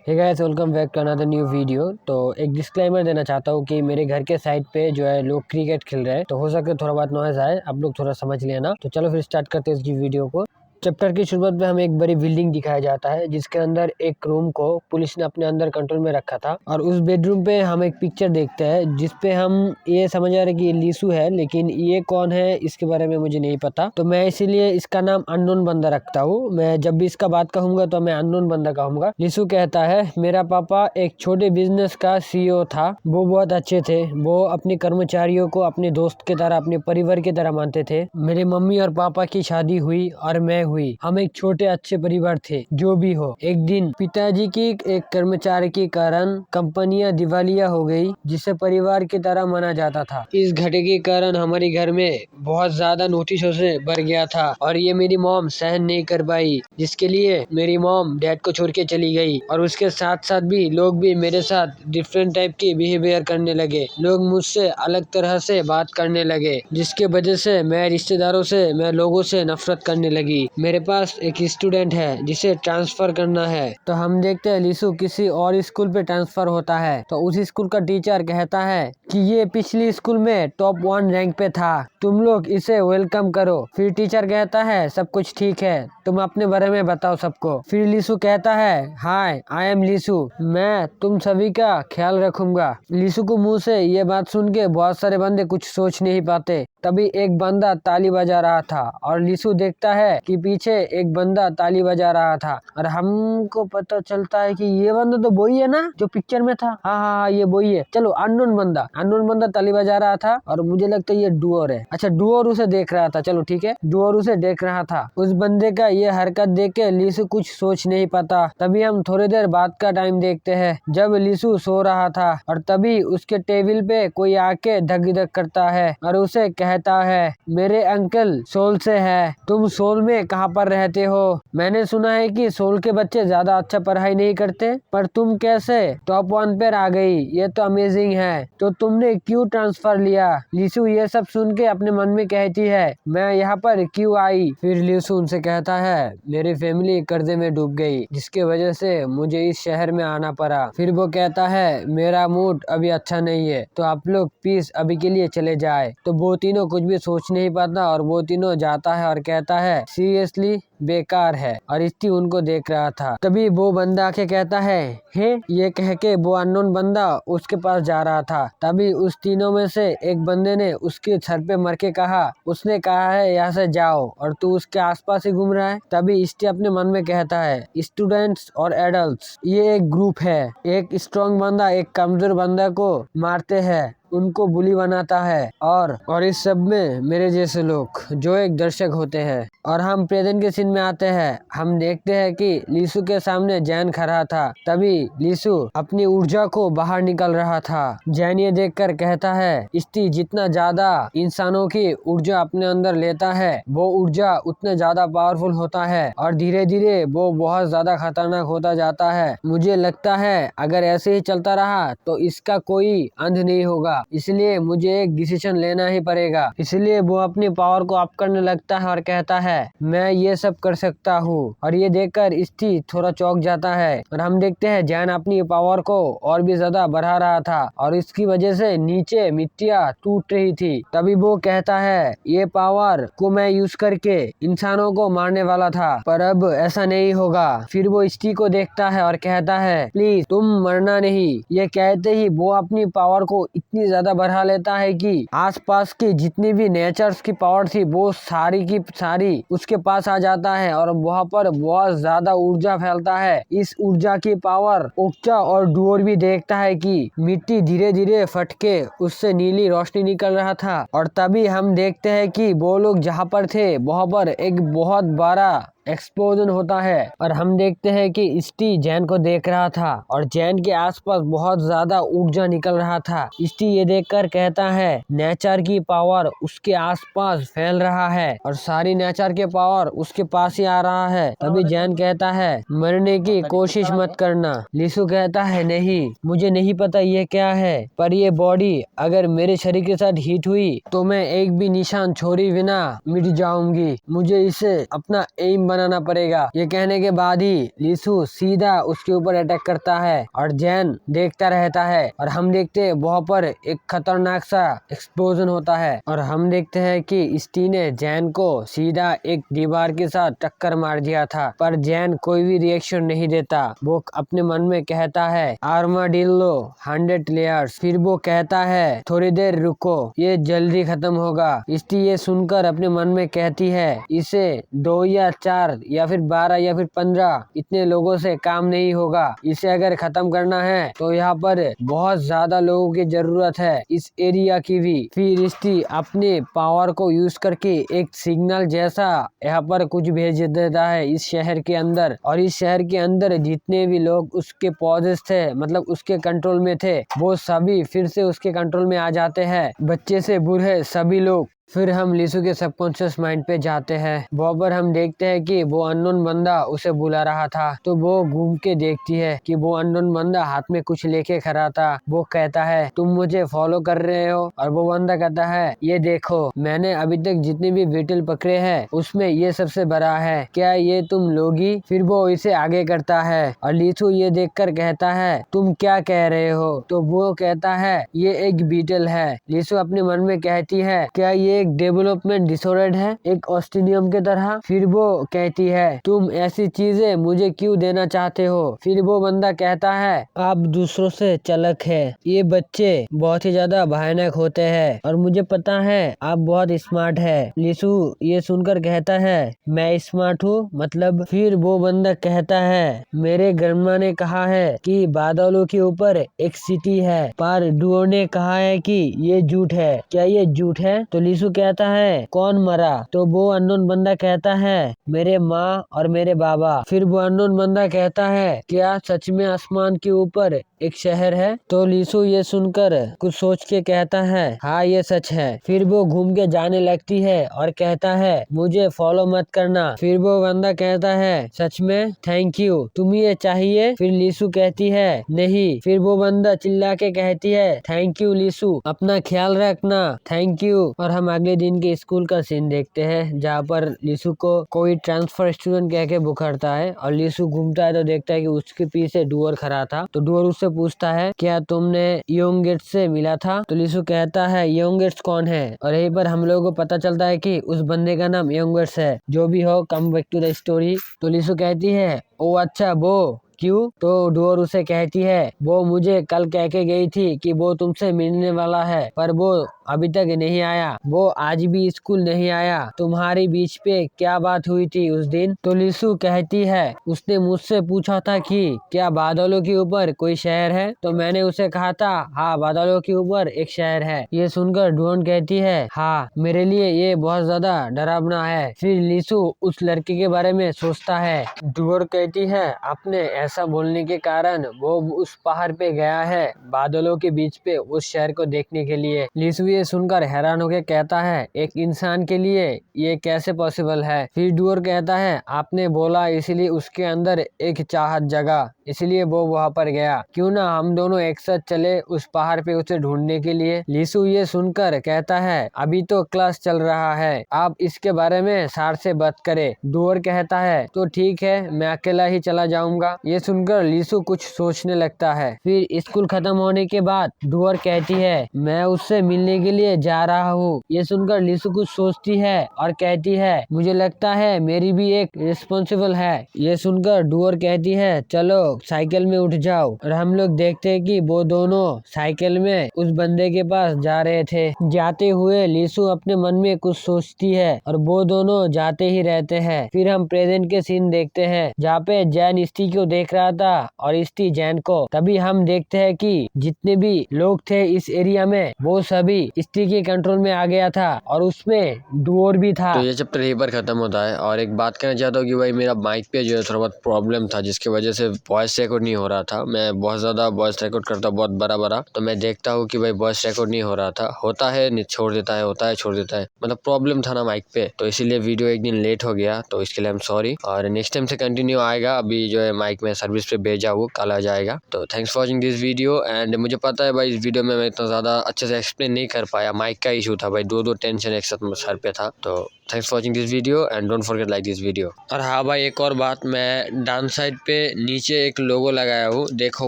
Hey guys, welcome back to another new video. तो एक disclaimer देना चाहता हूँ कि मेरे घर के साइड पे जो है लोग क्रिकेट खेल रहे हैं, तो हो सके थोड़ा बहुत नॉइज आए, आप लोग थोड़ा समझ लेना। तो चलो फिर स्टार्ट करते हैं इस वीडियो को। चैप्टर की शुरुआत में हमें एक बड़ी बिल्डिंग दिखाया जाता है जिसके अंदर एक रूम को पुलिस ने अपने अंदर कंट्रोल में रखा था, और उस बेडरूम पे हम एक पिक्चर देखते हैं जिसपे हम ये समझ आ रहे कि ये लीसू है, लेकिन ये कौन है इसके बारे में मुझे नहीं पता। तो मैं इसीलिए इसका नाम अननोन बंदा रखता हूँ। मैं जब भी इसका बात कहूंगा तो मैं अननोन बंदा कहूंगा। लीसू कहता है, मेरा पापा एक छोटे बिजनेस का CEO था। वो बहुत अच्छे थे। वो अपने कर्मचारियों को अपने दोस्त की तरह, अपने परिवार की तरह मानते थे। मेरे मम्मी और पापा की शादी हुई और मैं हुई। हम एक छोटे अच्छे परिवार थे। जो भी हो, एक दिन पिताजी की एक कर्मचारी के कारण कंपनियां दिवालिया हो गई, जिसे परिवार की तरह माना जाता था। इस घटना के कारण हमारे घर में बहुत ज्यादा नोटिसों से भर गया था, और ये मेरी मॉम सहन नहीं कर पाई, जिसके लिए मेरी मॉम डैड को छोड़ के चली गई। और उसके साथ साथ भी लोग भी मेरे साथ डिफरेंट टाइप की बिहेवियर करने लगे। लोग मुझसे अलग तरह से बात करने लगे, जिसके वजह से मैं रिश्तेदारों से, मैं लोगों से नफरत करने लगी। मेरे पास एक स्टूडेंट है जिसे ट्रांसफर करना है। तो हम देखते हैं लीसू किसी और स्कूल पे ट्रांसफर होता है। तो उस स्कूल का टीचर कहता है कि ये पिछली स्कूल में टॉप 1 रैंक पे था, तुम लोग इसे वेलकम करो। फिर टीचर कहता है, सब कुछ ठीक है, तुम अपने बारे में बताओ सबको। फिर लीसू कहता है, हाय आई एम लीसू, मैं तुम सभी का ख्याल रखूंगा। लीसू को मुंह से ये बात सुन के बहुत सारे बंदे कुछ सोच नहीं पाते। तभी एक बंदा ताली बजा रहा था, और लीसू देखता है कि पीछे एक बंदा ताली बजा रहा था, और हमको पता चलता है कि ये बंदा तो वही है ना जो पिक्चर में था। हाँ, ये वही है। चलो, अननोन बंदा ताली बजा रहा था, और मुझे लगता है ये डुओर है। अच्छा, डुओर उसे देख रहा था। चलो ठीक है, डुओर उसे देख रहा था। उस बंदे का ये हरकत देख के लीसू कुछ सोच नहीं पाता। तभी हम थोड़ी देर बाद का टाइम देखते हैं, जब लीसू सो रहा था, और तभी उसके टेबल पे कोई आके धक धक करता है और उसे कहता है, मेरे अंकल सोल से है। तुम सोल में कहाँ पर रहते हो? मैंने सुना है कि सोल के बच्चे ज्यादा अच्छा पढ़ाई नहीं करते, पर तुम कैसे टॉप 1 पर आ गई? ये तो अमेजिंग है। तो तुमने क्यों ट्रांसफर लिया? लीसू ये सब सुन के अपने मन में कहती है, मैं यहाँ पर क्यों आई? फिर लीसू उनसे कहता है, मेरी फैमिली कर्जे में डूब गई, जिसके वजह से मुझे इस शहर में आना पड़ा। फिर वो कहता है, मेरा मूड अभी अच्छा नहीं है, तो आप लोग प्लीज अभी के लिए चले जाए। तो वो तीनों कुछ भी सोच नहीं पाता, और वो तीनों जाता है और कहता है, सीरियसली बेकार है। और स्टी उनको देख रहा था। तभी वो बंदा आके कहता है, हे, ये कह के वो अननोन बंदा उसके पास जा रहा था। तभी उस तीनों में से एक बंदे ने उसके सर पे मर के कहा, उसने कहा है यहाँ से जाओ, और तू उसके आसपास ही घूम रहा है। तभी स्टी अपने मन में कहता है, स्टूडेंट्स और एडल्ट्स ये एक ग्रुप है। एक स्ट्रॉन्ग बंदा एक कमजोर बंदा को मारते हैं, उनको बुली बनाता है, और इस सब में मेरे जैसे लोग जो एक दर्शक होते हैं। और हम प्रेजेंट के सीन में आते हैं। हम देखते हैं कि लीसू के सामने जैन खड़ा था। तभी लीसू अपनी ऊर्जा को बाहर निकल रहा था। जैन ये देखकर कहता है, स्टी जितना ज्यादा इंसानों की ऊर्जा अपने अंदर लेता है, वो ऊर्जा उतना ज्यादा पावरफुल होता है, और धीरे धीरे वो बहुत ज्यादा खतरनाक होता जाता है। मुझे लगता है अगर ऐसे ही चलता रहा तो इसका कोई अंत नहीं होगा, इसलिए मुझे एक डिसीजन लेना ही पड़ेगा। इसलिए वो अपनी पावर को अप करने लगता है और कहता है, मैं ये सब कर सकता हूँ। और ये देखकर स्टी थोड़ा चौंक जाता है, और हम देखते हैं जैन अपनी पावर को और भी ज्यादा बढ़ा रहा था, और इसकी वजह से नीचे मिट्टियाँ टूट रही थी। तभी वो कहता है, ये पावर को मैं यूज करके इंसानों को मारने वाला था, पर अब ऐसा नहीं होगा। फिर वो स्टी को देखता है और कहता है, प्लीज तुम मरना नहीं। ये कहते ही वो अपनी पावर को इतनी ज्यादा बढ़ा लेता है कि आसपास की जितनी भी नेचर्स की पावर थी वो सारी की सारी उसके पास आ जाता है, और वहाँ पर बहुत ज्यादा ऊर्जा फैलता है। इस ऊर्जा की पावर ओक्चा और डुओर भी देखता है कि मिट्टी धीरे धीरे फट के उससे नीली रोशनी निकल रहा था। और तभी हम देखते हैं कि वो लोग जहाँ पर थे वहाँ पर एक बहुत बड़ा एक्सप्लोजन होता है, और हम देखते हैं कि स्टी जैन को देख रहा था, और जैन के आसपास बहुत ज्यादा ऊर्जा निकल रहा था। स्टी ये देखकर कहता है, नेचर की पावर उसके आसपास फैल रहा है, और सारी नेचर के पावर उसके पास ही आ रहा है। तभी जैन कहता है, मरने की कोशिश मत करना। लीसू कहता है, नहीं, मुझे नहीं पता ये क्या है, पर ये बॉडी अगर मेरे शरीर के साथ हिट हुई तो मैं एक भी निशान छोड़े बिना मिट जाऊंगी। मुझे इसे अपना एम बनाना पड़ेगा। ये कहने के बाद ही लीसु सीधा उसके ऊपर अटैक करता है और जैन देखता रहता है और हम देखते हैं वहाँ पर एक खतरनाक सा एक्सप्लोजन होता है और हम देखते हैं कि स्टी ने जैन को सीधा एक दीवार के साथ टक्कर मार दिया था, पर जैन कोई भी रिएक्शन नहीं देता। वो अपने मन में कहता है आर्माडिल्लो 100 लेयर्स। फिर वो कहता है थोड़ी देर रुको, ये जल्दी खत्म होगा। स्टी ये सुनकर अपने मन में कहती है इसे 2 या 4 या फिर 12 या फिर 15 इतने लोगों से काम नहीं होगा। इसे अगर खत्म करना है तो यहाँ पर बहुत ज्यादा लोगों की जरूरत है, इस एरिया की भी। फिर स्टी अपने पावर को यूज करके एक सिग्नल जैसा यहाँ पर कुछ भेज देता है इस शहर के अंदर, और इस शहर के अंदर जितने भी लोग उसके पॉजेस थे, मतलब उसके कंट्रोल में थे, वो सभी फिर से उसके कंट्रोल में आ जाते हैं, बच्चे से बूढ़े सभी लोग। फिर हम लीसु के सबकॉन्शियस माइंड पे जाते हैं। वहाँ पर हम देखते हैं कि वो अननोन बंदा उसे बुला रहा था, तो वो घूम के देखती है कि वो अननोन बंदा हाथ में कुछ लेके खड़ा था। वो कहता है तुम मुझे फॉलो कर रहे हो, और वो बंदा कहता है ये देखो मैंने अभी तक जितने भी बीटल पकड़े हैं उसमें ये सबसे बड़ा है, क्या ये तुम लोगी? फिर वो इसे आगे करता है और लीसु ये देखकर कहता है तुम क्या कह रहे हो? तो वो कहता है ये एक बीटल है। लीसु अपने मन में कहती है क्या ये एक डेवलपमेंट डिसऑर्डर है, एक ऑस्ट्रेलियम के तरह? फिर वो कहती है तुम ऐसी चीजें मुझे क्यों देना चाहते हो? फिर वो बंदा कहता है आप दूसरों से चलक है, ये बच्चे बहुत ही ज्यादा भयानक होते हैं और मुझे पता है आप बहुत स्मार्ट है। लीसु ये सुनकर कहता है मैं स्मार्ट हूँ मतलब? फिर वो बंदा कहता है मेरे ग्रैंडमा ने कहा है कि बादलों के ऊपर एक सिटी है, पर डुओ ने कहा है कि ये झूठ है, क्या ये झूठ है? तो लीसु कहता है कौन मरा? तो वो अननोन बंदा कहता है मेरे माँ और मेरे बाबा। फिर वो अननोन बंदा कहता है क्या सच में आसमान के ऊपर एक शहर है? तो लीसु ये सुनकर कुछ सोच के कहता है हाँ ये सच है। फिर वो घूम के जाने लगती है और कहता है मुझे फॉलो मत करना। फिर वो बंदा कहता है सच में? थैंक यू, तुम्हें ये चाहिए? फिर लीसु कहती है नहीं। फिर वो बंदा चिल्ला के कहती है थैंक यू लीसु, अपना ख्याल रखना, थैंक यू। और हम अगले दिन के स्कूल का सीन देखते हैं जहाँ पर लीसु को कोई ट्रांसफर स्टूडेंट कह के बुखारता है और लीसु घूमता है तो देखता है कि उसके पीछे डुअर खड़ा था। तो डुअर उससे पूछता है क्या तुमने योंगेट्स से मिला था? तो लीसु कहता है योंगेट्स कौन है? और यहीं पर हम लोगों को पता चलता है कि उस बंदे का नाम योंगेट्स है। जो भी हो come back to the story. तो लीसु कहती है ओ अच्छा वो क्यों? तो डोर उसे कहती है वो मुझे कल कह के गई थी कि वो तुमसे मिलने वाला है, पर वो अभी तक नहीं आया, वो आज भी स्कूल नहीं आया। तुम्हारी बीच पे क्या बात हुई थी उस दिन? तो लीसु कहती है उसने मुझसे पूछा था कि क्या बादलों के ऊपर कोई शहर है, तो मैंने उसे कहा था हाँ बादलों के ऊपर एक शहर है। ये सुनकर डुओन कहती है हाँ मेरे लिए ये बहुत ज्यादा डरावना है। फिर लीसु उस लड़के के बारे में सोचता है। डुओन कहती है आपने ऐसा बोलने के कारण वो उस पहाड़ पे गया है बादलों के बीच पे उस शहर को देखने के लिए। लीसु ये सुनकर हैरान होकर कहता है एक इंसान के लिए ये कैसे पॉसिबल है? फिर डुओर कहता है आपने बोला इसीलिए उसके अंदर एक चाहत जगा, इसलिए वो वहाँ पर गया। क्यों ना हम दोनों एक साथ चले उस पहाड़ पे उसे ढूंढने के लिए? लीसु ये सुनकर कहता है अभी तो क्लास चल रहा है, आप इसके बारे में सर से बात करें। डुओर कहता है तो ठीक है मैं अकेला ही चला जाऊंगा। ये सुनकर लीसु कुछ सोचने लगता है। फिर स्कूल खत्म होने के बाद डुओर कहती है मैं उससे मिलने के लिए जा रहा हूँ। ये सुनकर लीसु कुछ सोचती है और कहती है मुझे लगता है मेरी भी एक रिस्पॉन्सिबल है। ये सुनकर डुओर कहती है चलो साइकिल में उठ जाओ, और हम लोग देखते हैं कि वो दोनों साइकिल में उस बंदे के पास जा रहे थे। जाते हुए लीसु अपने मन में कुछ सोचती है और वो दोनों जाते ही रहते हैं। फिर हम प्रेजेंट के सीन देखते हैं जहाँ पे जैन स्टी को देख रहा था और स्टी जैन को। तभी हम देखते हैं कि जितने भी लोग थे इस एरिया में वो सभी स्टी के कंट्रोल में आ गया था और उसमें डुओर भी था। तो ये चैप्टर यहीं पर खत्म होता है। और एक बात कहना चाहता हूँ कि भाई मेरा माइक पे जो है थोड़ा बहुत प्रॉब्लम था, जिसकी वजह से वॉइस रिकॉर्ड नहीं हो रहा था। मैं बहुत ज़्यादा वॉइस रिकॉर्ड करता बहुत बड़ा, तो मैं देखता हूँ कि भाई वॉइस रिकॉर्ड नहीं हो रहा था। होता है छोड़ देता है, होता है छोड़ देता है, मतलब प्रॉब्लम था ना माइक पे, तो इसीलिए वीडियो एक दिन लेट हो गया, तो इसके लिए आई एम सॉरी। और नेक्स्ट टाइम से कंटिन्यू आएगा। अभी जो है माइक में सर्विस पे भेजा वो कल आ जाएगा। तो thanks for watching this video. And मुझे पता है भाई इस वीडियो में मैं इतना ज़्यादा अच्छे से एक्सप्लेन नहीं कर कर पाया। माइक का इशू था भाई, दो टेंशन एक साथ सर पे था। तो thanks for watching this video and don't forget like this video. और हाँ भाई, एक और बात, मैं डाउन साइड पे नीचे एक लोगो लगाया हूँ, देखो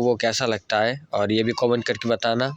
वो कैसा लगता है और ये भी कमेंट करके बताना।